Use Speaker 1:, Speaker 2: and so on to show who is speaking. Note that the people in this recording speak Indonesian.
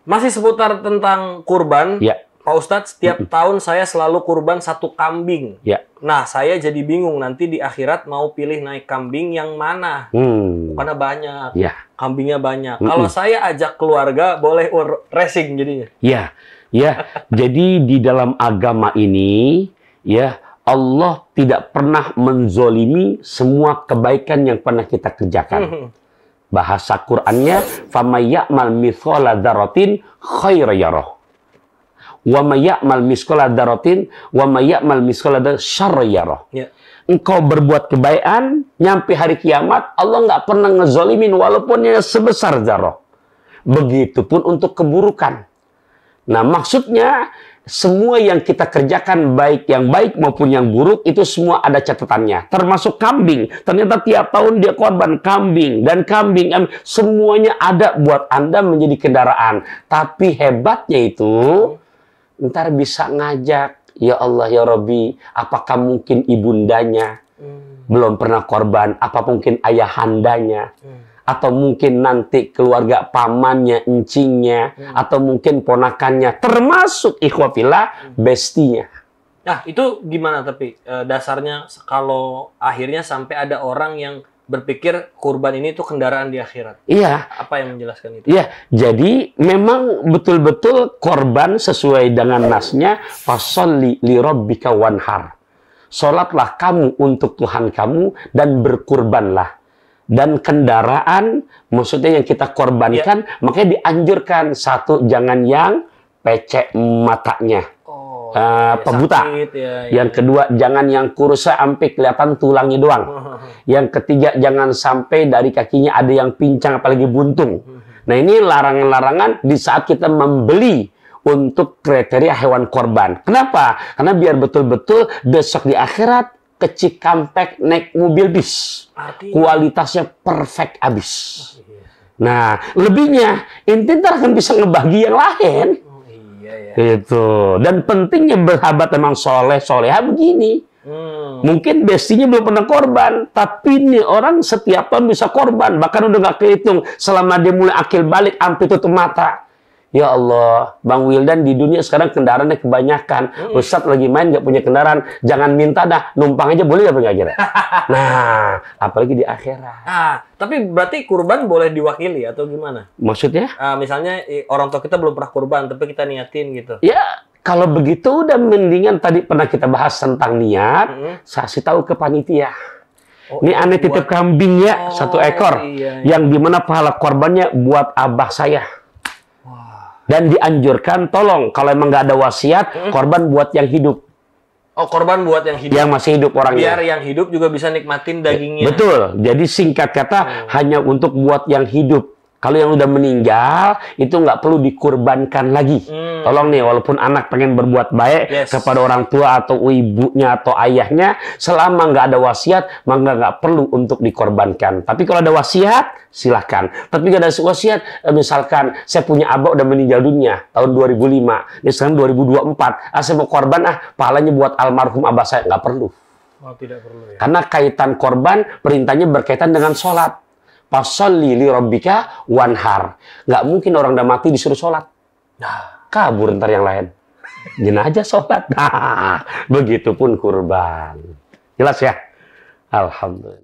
Speaker 1: Masih seputar tentang kurban,
Speaker 2: Ya.
Speaker 1: Pak Ustadz, setiap tahun saya selalu kurban 1 kambing.
Speaker 2: Ya.
Speaker 1: Nah, saya jadi bingung nanti di akhirat mau pilih naik kambing yang mana. Karena banyak,
Speaker 2: Ya.
Speaker 1: kambingnya banyak. Kalau saya ajak keluarga, boleh racing jadinya.
Speaker 2: Ya, ya. Jadi di dalam agama ini, ya, Allah tidak pernah menzolimi semua kebaikan yang pernah kita kerjakan. Bahasa Qur'annya, "Famay ya'mal mithqala dzarratin khairan yarah. Wa may ya'mal mithqala dzarratin wa may ya'mal mithqala dzarratin syarran yarah."
Speaker 1: Ya.
Speaker 2: Engkau berbuat kebaikan, nyampe hari kiamat, Allah nggak pernah ngezolimin walaupunnya sebesar zarah. Begitupun untuk keburukan. Nah, maksudnya semua yang kita kerjakan, baik yang baik maupun yang buruk, itu semua ada catatannya. Termasuk kambing. Ternyata tiap tahun dia korban kambing. Dan kambing, semuanya ada buat Anda menjadi kendaraan. Tapi hebatnya itu, ntar bisa ngajak, ya Allah, ya Rabbi, apakah mungkin ibundanya belum pernah korban? Apa mungkin ayahandanya? Atau mungkin nanti keluarga pamannya, encingnya, atau mungkin ponakannya, termasuk ikhwafillah, bestinya.
Speaker 1: Nah, itu gimana tapi dasarnya kalau akhirnya sampai ada orang yang berpikir kurban ini tuh kendaraan di akhirat?
Speaker 2: Iya.
Speaker 1: Apa yang menjelaskan itu?
Speaker 2: Iya, jadi memang betul-betul korban sesuai dengan nasnya, fasholli li rabbika wanhar. Sholatlah kamu untuk Tuhan kamu dan berkurbanlah. Dan kendaraan, maksudnya yang kita korbankan, makanya dianjurkan, satu, jangan yang pecek matanya, buta. Yang kedua, jangan yang kurus sampai kelihatan tulangnya doang. Yang ketiga, jangan sampai dari kakinya ada yang pincang apalagi buntung. Nah, ini larangan-larangan di saat kita membeli untuk kriteria hewan korban. Kenapa? Karena biar betul-betul besok di akhirat kecil kampek naik mobil bis. Kualitasnya perfect abis. Nah, lebihnya inti ntar akan bisa ngebagi yang lain. Gitu. Dan pentingnya bersahabat memang soleha begini. Mungkin bestinya belum pernah korban, tapi nih orang setiap tahun bisa korban. Bahkan udah nggak kehitung selama dia mulai akil balik sampai tutup mata. Ya Allah, Bang Wildan, di dunia sekarang kendaraannya kebanyakan. Ustadz lagi main nggak punya kendaraan, jangan minta dah, numpang aja boleh nggak akhirat? Nah, apalagi di akhirat.
Speaker 1: Tapi berarti kurban boleh diwakili atau gimana?
Speaker 2: Maksudnya?
Speaker 1: Misalnya orang tua kita belum pernah kurban, tapi kita niatin gitu.
Speaker 2: Ya, kalau begitu udah mendingan tadi pernah kita bahas tentang niat, saya kasih tahu ke panitia. Ini aneh titip kambing ya, 1 ekor, yang dimana pahala korbannya buat abah saya. Dan dianjurkan, tolong, kalau emang nggak ada wasiat, korban buat yang hidup.
Speaker 1: Oh, korban buat yang hidup.
Speaker 2: Yang masih hidup orangnya.
Speaker 1: Biar yang hidup juga bisa nikmatin dagingnya.
Speaker 2: Betul. Jadi singkat kata, hanya untuk buat yang hidup. Kalau yang udah meninggal, itu nggak perlu dikurbankan lagi. Tolong nih, walaupun anak pengen berbuat baik kepada orang tua atau ibunya atau ayahnya, selama nggak ada wasiat, maka nggak perlu untuk dikorbankan. Tapi kalau ada wasiat, silahkan. Tapi nggak ada wasiat, misalkan saya punya abah udah meninggal dunia tahun 2005, ini sekarang 2024, saya mau korban, pahalanya buat almarhum abah saya, nggak perlu.
Speaker 1: Oh, tidak perlu ya.
Speaker 2: Karena kaitan korban, perintahnya berkaitan dengan sholat. Fasholli li rabbika wanhar. Nggak mungkin orang udah mati disuruh sholat. Kabur ntar yang lain. Jenazah sholat. Begitupun kurban. Jelas ya? Alhamdulillah.